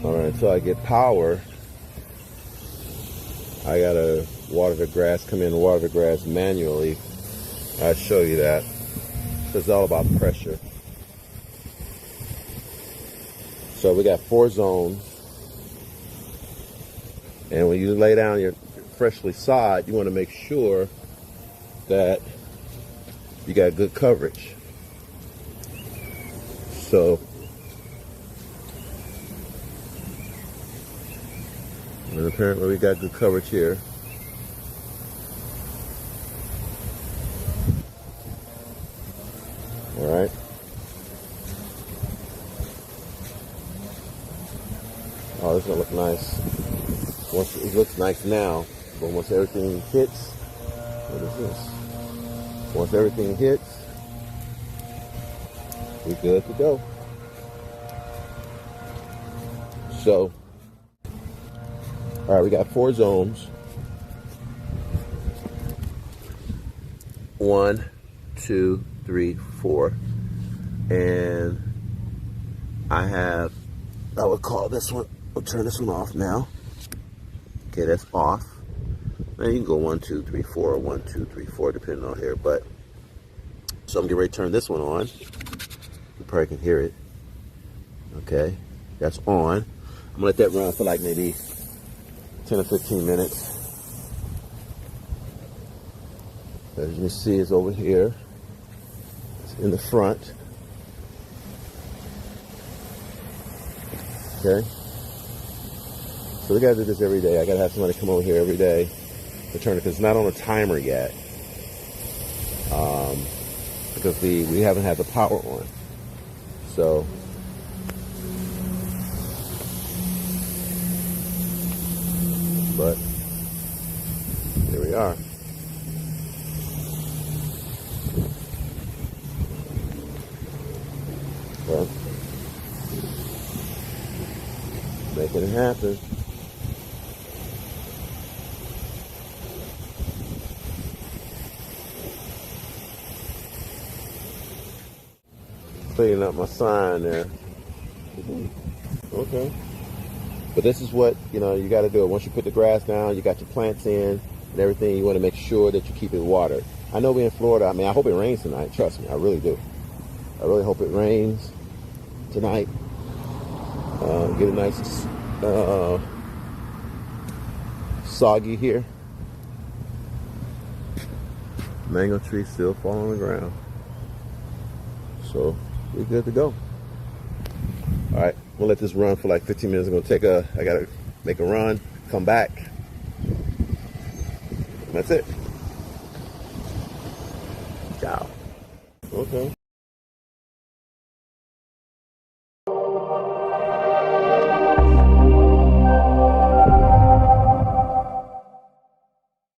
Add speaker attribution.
Speaker 1: All right, until I get power, I gotta water the grass, come in and water the grass manually. I'll show you that. It's all about pressure. So we got 4 zones. And when you lay down your freshly sod, you want to make sure that you got good coverage. So, and apparently we got good coverage here. All right. Oh, this is gonna look nice. Once it looks nice now, but once everything hits, what is this? Once everything hits, we're good to go. So, all right, we got 4 zones. 1, 2, 3, 4, and I would call this one. I'll turn this one off now. Okay, that's off. Now you can go 1, 2, 3, 4, or 1, 2, 3, 4, depending on here. But so I'm getting ready to turn this one on. You probably can hear it. Okay, that's on. I'm gonna let that run for like maybe 10 or 15 minutes. As you can see, it's over here. It's in the front. Okay. So we gotta do this every day. I gotta have somebody come over here every day to turn it, because it's not on a timer yet. Because we haven't had the power on. So but here we are. Well, making it happen. Cleaning up my sign there. Okay. But this is what, you got to do. Once you put the grass down, you got your plants in and everything, you want to make sure that you keep it watered. I know we're in Florida. I mean, I hope it rains tonight. Trust me, I really do. I really hope it rains tonight. Get a nice soggy here. Mango tree still falling on the ground. So we're good to go. All right, we'll let this run for like 15 minutes. I gotta make a run, come back. That's it. Ciao. Okay.